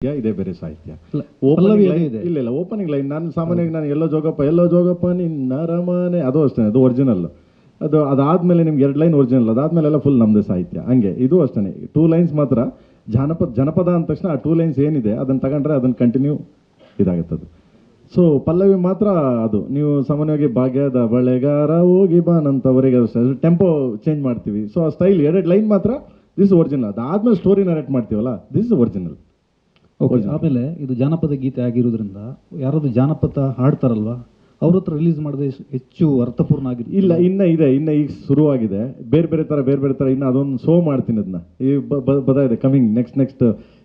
ಇದೇ ಬೇರೆ ಸಾಹಿತ್ಯ. ಪಲ್ಲವಿ ಇದೆ. ಇಲ್ಲ ಓಪನಿಂಗ್ ಲೈನ್ ನಾನು ಸಾಮಾನ್ಯವಾಗಿ ನಾನು ಎಲ್ಲೋ ಜೋಗಪ್ಪ ನಿನ್ನ ರಮನೆ ಅದು ಅಷ್ಟೇ, ಅದು ಒರಿಜಿನಲ್. ಅದಾದ್ಮೇಲೆ ನಿಮ್ಗೆ 2 ಲೈನ್ ಒರಿಜಿನಲ್, ಅದಾದ್ಮೇಲೆ ಎಲ್ಲ ಫುಲ್ ನಮ್ದೇ ಸಾಹಿತ್ಯ. ಹಂಗೆ ಇದು ಅಷ್ಟೇ, 2 ಲೈನ್ಸ್ ಮಾತ್ರ ಜನಪದ ಅಂದ ತಕ್ಷಣ ಆ 2 ಲೈನ್ಸ್ ಏನಿದೆ ಅದನ್ನು ತಗೊಂಡ್ರೆ ಅದನ್ನು ಕಂಟಿನ್ಯೂ ಇದಾಗುತ್ತದೆ. ಸೊ ಪಲ್ಲವಿ ಮಾತ್ರ ಅದು ನೀವು ಸಾಮಾನ್ಯವಾಗಿ ಭಾಗ್ಯದ ಬಳೆಗಾರ ಹೋಗಿ ಬಾನಂತವರೆಗೆ ಟೆಂಪೋ ಚೇಂಜ್ ಮಾಡ್ತೀವಿ. ಸೊ ಆ ಸ್ಟೈಲ್ 2 ಲೈನ್ ಮಾತ್ರ ದಿಸ್ ಒರಿಜಿನಲ್. ಅದಾದ್ಮೇಲೆ ಸ್ಟೋರಿ ನರೇಟ್ ಮಾಡ್ತೀವಲ್ಲ, ದಿಸ್ ಇಸ್ ಒರಿಜಿನಲ್. ಓಕೆ. ಆಮೇಲೆ ಇದು ಜಾನಪದ ಗೀತೆ ಆಗಿರೋದ್ರಿಂದ ಯಾರಾದ್ರು ಜಾನಪದ ಹಾಡ್ತಾರಲ್ವಾ, ಅವ್ರ ಹತ್ರ ರಿಲೀಸ್ ಮಾಡಿದ್ರೆ ಹೆಚ್ಚು ಅರ್ಥಪೂರ್ಣ ಆಗಿದೆ. ಇಲ್ಲ, ಇನ್ನ ಈಗ ಶುರುವಾಗಿದೆ. ಬೇರೆ ತರ ಇನ್ನು ಅದೊಂದು ಶೋ ಮಾಡ್ತೀನಿ. ಅದನ್ನ ಈ ಇದೆ ಕಮಿಂಗ್ ನೆಕ್ಸ್ಟ್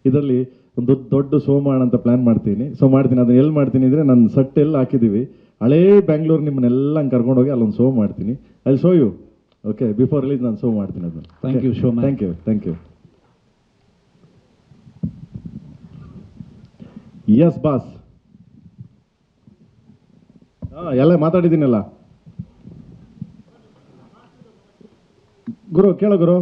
ಇದರಲ್ಲಿ ಒಂದು ದೊಡ್ಡ ಶೋ ಮಾಡೋಂತ ಪ್ಲಾನ್ ಮಾಡ್ತೀನಿ. ಅದನ್ನ ಎಲ್ಲಿ ಮಾಡ್ತೀನಿ ಅಂದರೆ ನನ್ನ ಸಟ್ ಎಲ್ಲ ಹಾಕಿದ್ದೀವಿ, ಹಳೇ ಬ್ಯಾಂಗ್ಳೂರ್. ನಿಮ್ಮನ್ನೆಲ್ಲ ಕರ್ಕೊಂಡೋಗಿ ಅಲ್ಲೊಂದು ಶೋ ಮಾಡ್ತೀನಿ. ಅಲ್ಲಿ show you okay before release ನಾನು ಶೋ ಮಾಡ್ತೀನಿ ಅದನ್ನ. Thank you show. Thank you. Yes boss. ಎಲ್ಲ ಮಾತಾಡಿದ್ದೀನಲ್ಲ ಗುರು, ಕೇಳೋ ಗುರು.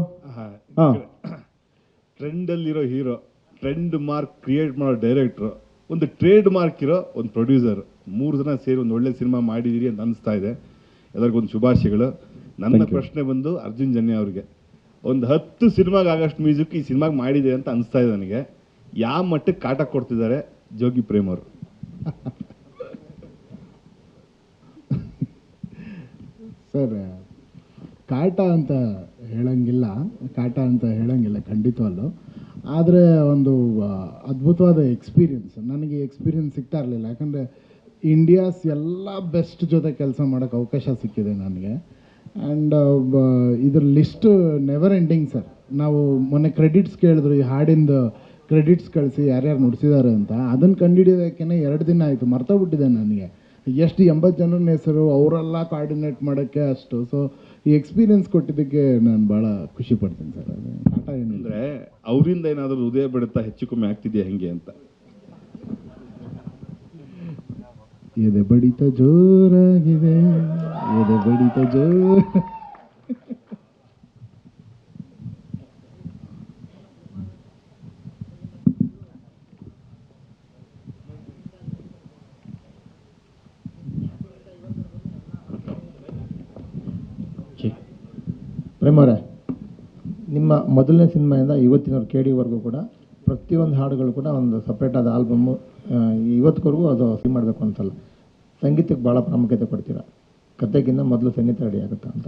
ಟ್ರೆಂಡಲ್ಲಿರೋ ಹೀರೋ, ಟ್ರೆಂಡ್ ಮಾರ್ಕ್ ಕ್ರಿಯೇಟ್ ಮಾಡೋ ಡೈರೆಕ್ಟ್ರು, ಒಂದು ಟ್ರೇಡ್ ಮಾರ್ಕ್ ಇರೋ ಒಂದು ಪ್ರೊಡ್ಯೂಸರ್, 3 ಜನ ಸೇರಿ ಒಂದು ಒಳ್ಳೆ ಸಿನಿಮಾ ಮಾಡಿದ್ದೀರಿ ಅಂತ ಅನಿಸ್ತಾ ಇದೆ. ಎಲ್ಲರಿಗೊಂದು ಶುಭಾಶಯಗಳು. ನನ್ನ ಪ್ರಶ್ನೆ ಬಂದು ಅರ್ಜುನ್ ಜನ್ಯ ಅವ್ರಿಗೆ, ಒಂದು 10 ಸಿನಿಮಾಗೆ ಆಗಷ್ಟು ಮ್ಯೂಸಿಕ್ ಈ ಸಿನಿಮಾಗೆ ಮಾಡಿದೆ ಅಂತ ಅನಿಸ್ತಾ ಇದೆ ನನಗೆ. ಯಾವ ಮಟ್ಟಕ್ಕೆ ಕಾಟ ಕೊಡ್ತಿದ್ದಾರೆ ಜೋಗಿ ಪ್ರೇಮ್ ಅವರು? ಸರ್, ಕಾಟ ಅಂತ ಹೇಳಂಗಿಲ್ಲ ಖಂಡಿತವಲ್ಲೂ. ಆದರೆ ಒಂದು ಅದ್ಭುತವಾದ ಎಕ್ಸ್ಪೀರಿಯನ್ಸ್. ನನಗೆ ಎಕ್ಸ್ಪೀರಿಯನ್ಸ್ ಸಿಗ್ತಾ ಇರಲಿಲ್ಲ, ಯಾಕಂದರೆ ಇಂಡಿಯಾಸ್ ಎಲ್ಲ ಬೆಸ್ಟ್ ಜೊತೆ ಕೆಲಸ ಮಾಡೋಕ್ಕೆ ಅವಕಾಶ ಸಿಕ್ಕಿದೆ ನನಗೆ. ಆ್ಯಂಡ್ ಇದ್ರ ಲಿಸ್ಟ್ ನೆವರ್ ಎಂಡಿಂಗ್ ಸರ್. ನಾವು ಮೊನ್ನೆ ಕ್ರೆಡಿಟ್ಸ್ ಕೇಳಿದ್ರು, ಈ ಹಾಡಿಂದ ಕ್ರೆಡಿಟ್ಸ್ ಕಳಿಸಿ ಯಾರ್ಯಾರು ನುಡಿಸಿದ್ದಾರೆ ಅಂತ. ಅದನ್ನು ಕಂಡುಹಿಡಿಯೋದಕ್ಕೆ 2 ದಿನ ಆಯಿತು, ಮರ್ತೋಗ್ಬಿಟ್ಟಿದೆ ನನಗೆ ಎಷ್ಟು 80 ಜನರ ಹೆಸರು, ಅವರೆಲ್ಲ ಕೋಆರ್ಡಿನೇಟ್ ಮಾಡೋಕ್ಕೆ ಅಷ್ಟು. ಸೊ ಈ ಎಕ್ಸ್ಪೀರಿಯನ್ಸ್ ಕೊಟ್ಟಿದ್ದಕ್ಕೆ ನಾನು ಭಾಳ ಖುಷಿ ಪಡ್ತೀನಿ ಸರ್. ಅದು ಆಟ ಏನಂದರೆ ಅವರಿಂದ ಏನಾದರೂ ಹೃದಯ ಬಡಿತ ಹೆಚ್ಚು ಕಮ್ಮಿ ಆಗ್ತಿದೆಯಾ ಹೆಂಗೆ ಅಂತ? ಎದೆ ಬಡಿತ ಜೋರಾಗಿದೆ, ಎದೆ ಬಡಿತ ಜೋರ. ಪ್ರೇಮರೇ, ನಿಮ್ಮ ಮೊದಲನೇ ಸಿನಿಮಾಯಿಂದ ಇವತ್ತಿನವ್ರು KD-ವರೆಗೂ ಕೂಡ ಪ್ರತಿಯೊಂದು ಹಾಡುಗಳು ಕೂಡ ಒಂದು ಸಪ್ರೇಟ್ ಆದ ಆಲ್ಬಮ್ಮು ಇವತ್ತಿವರೆಗೂ ಅದು ಸಿಮ್ ಮಾಡಬೇಕು ಅಂತಲ್ಲ, ಸಂಗೀತಕ್ಕೆ ಭಾಳ ಪ್ರಾಮುಖ್ಯತೆ ಕೊಡ್ತೀರಾ. ಕತೆಗಿಂತ ಮೊದಲು ಸಂಗೀತ ರೆಡಿ ಆಗುತ್ತಾ ಅಂತ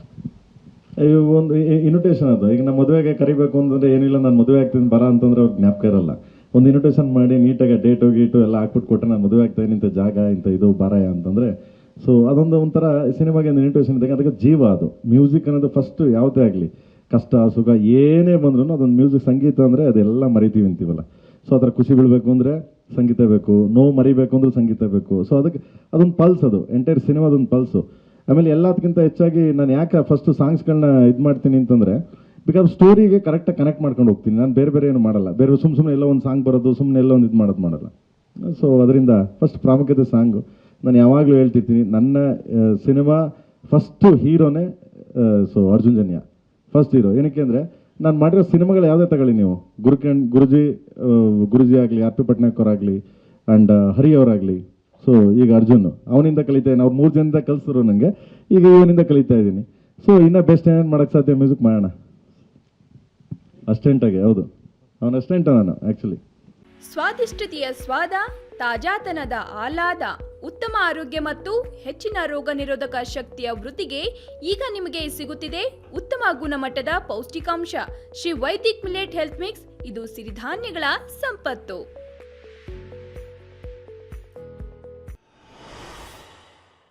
ಒಂದು ಇನ್ವಿಟೇಷನ್ ಅದು. ಈಗ ನಮ್ಮ ಮದುವೆಗೆ ಕರಿಬೇಕು ಅಂತಂದರೆ ಏನಿಲ್ಲ, ನಾನು ಮದುವೆ ಆಗ್ತೀನಿ ಬರ ಅಂತಂದ್ರೆ ಅವ್ರಿಗೆ ಜ್ಞಾಪಕ ಇರಲ್ಲ. ಒಂದು ಇನ್ವಿಟೇಷನ್ ಮಾಡಿ ನೀಟಾಗಿ ಡೇಟು ಗೀಟು ಎಲ್ಲ ಹಾಕ್ಬಿಟ್ಟು ಕೊಟ್ಟರೆ ನಾನು ಮದುವೆ ಆಗ್ತಾಯಿನಿ, ಇಂಥ ಜಾಗ ಇಂಥ ಇದು ಬಾರಯ ಅಂತಂದರೆ. ಸೊ ಅದೊಂದು ಒಂಥರ ಸಿನಿಮಾಗೆ ಒಂದು ಇನ್ವಿಟೇಷನ್ ಇದ್ದಾಗ ಅದಕ್ಕೆ ಜೀವ. ಅದು ಮ್ಯೂಸಿಕ್ ಅನ್ನೋದು ಫಸ್ಟ್ ಯಾವುದೇ ಆಗಲಿ, ಕಷ್ಟ ಸುಖ ಏನೇ ಬಂದ್ರೂ ಅದೊಂದು ಮ್ಯೂಸಿಕ್, ಸಂಗೀತ ಅಂದರೆ ಅದೆಲ್ಲ ಮರಿತೀವಿ ಅಂತೀವಲ್ಲ. ಸೊ ಅದರ ಖುಷಿ ಬೀಳಬೇಕು ಅಂದರೆ ಸಂಗೀತ ಬೇಕು, ನೋವು ಮರಿಬೇಕು ಅಂದ್ರೂ ಸಂಗೀತ ಬೇಕು. ಸೊ ಅದಕ್ಕೆ ಅದೊಂದು ಪಲ್ಸ್, ಅದು ಎಂಟೈರ್ ಸಿನಿಮಾದೊಂದು ಪಲ್ಸು. ಆಮೇಲೆ ಎಲ್ಲದಕ್ಕಿಂತ ಹೆಚ್ಚಾಗಿ ನಾನು ಯಾಕೆ ಫಸ್ಟು ಸಾಂಗ್ಸ್ಗಳನ್ನ ಇದು ಮಾಡ್ತೀನಿ ಅಂತಂದರೆ, ಬಿಕಾಸ್ ಸ್ಟೋರಿಗೆ ಕರೆಕ್ಟಾಗಿ ಕನೆಕ್ಟ್ ಮಾಡ್ಕೊಂಡು ಹೋಗ್ತೀನಿ ನಾನು. ಬೇರೆ ಏನು ಮಾಡಲ್ಲ, ಬೇರೆ ಸುಮ್ಮನೆ ಎಲ್ಲ ಒಂದು ಸಾಂಗ್ ಬರೋದು, ಸುಮ್ಮನೆ ಎಲ್ಲ ಒಂದು ಇದು ಮಾಡಲ್ಲ. ಸೊ ಅದರಿಂದ ಫಸ್ಟ್ ಪ್ರಾಮುಖ್ಯತೆ ಸಾಂಗು. ನಾನು ಯಾವಾಗಲೂ ಹೇಳ್ತಿರ್ತೀನಿ, ನನ್ನ cinema first ಹೀರೋನೇ Arjun Janya first hero. ಏನಕ್ಕೆ ಅಂದರೆ ನಾನು ಮಾಡಿರೋ ಸಿನಿಮಾಗಳು ಯಾವುದೇ ತಗೊಳ್ಳಿ ನೀವು, ಗುರುಜಿ ಆಗಲಿ, RP ಪಟ್ನಾಯಕ್ ಅವರಾಗಲಿ, ಆ್ಯಂಡ್ ಹರಿ ಅವರಾಗಲಿ. ಸೊ ಈಗ ಅರ್ಜುನ್ ಅವನಿಂದ ಕಲಿತಾ ಇದ್ದೀನಿ, ಅವ್ರು 3 ಜನದಿಂದ ಕಲಿಸಿದ್ರು ನನಗೆ, ಈಗ ಇವನಿಂದ ಕಲಿತಾ ಇದ್ದೀನಿ. ಸೊ ಇನ್ನೂ ಬೆಸ್ಟ್ ಏನೇನು ಮಾಡೋಕ್ಕೆ ಸಾಧ್ಯ, ಮ್ಯೂಸಿಕ್ ಮಾಡೋಣ ಅಸ್ಟೆಂಟಾಗಿ. ಹೌದು, ಅವನ ಅಸ್ಟೆಂಟ ನಾನು ಆ್ಯಕ್ಚುಲಿ. ಸ್ವಾದಿಷ್ಟತೆಯ ಸ್ವಾದ, ತಾಜಾತನದ ಆಹ್ಲಾದ, ಉತ್ತಮ ಆರೋಗ್ಯ ಮತ್ತು ಹೆಚ್ಚಿನ ರೋಗ ನಿರೋಧಕ ಶಕ್ತಿಯ ವೃದ್ಧಿಗೆ ಈಗ ನಿಮಗೆ ಸಿಗುತ್ತಿದೆ ಉತ್ತಮ ಗುಣಮಟ್ಟದ ಪೌಷ್ಟಿಕಾಂಶ Shri Vaidik millet health mix. ಇದು ಸಿರಿಧಾನ್ಯಗಳ ಸಂಪತ್ತು.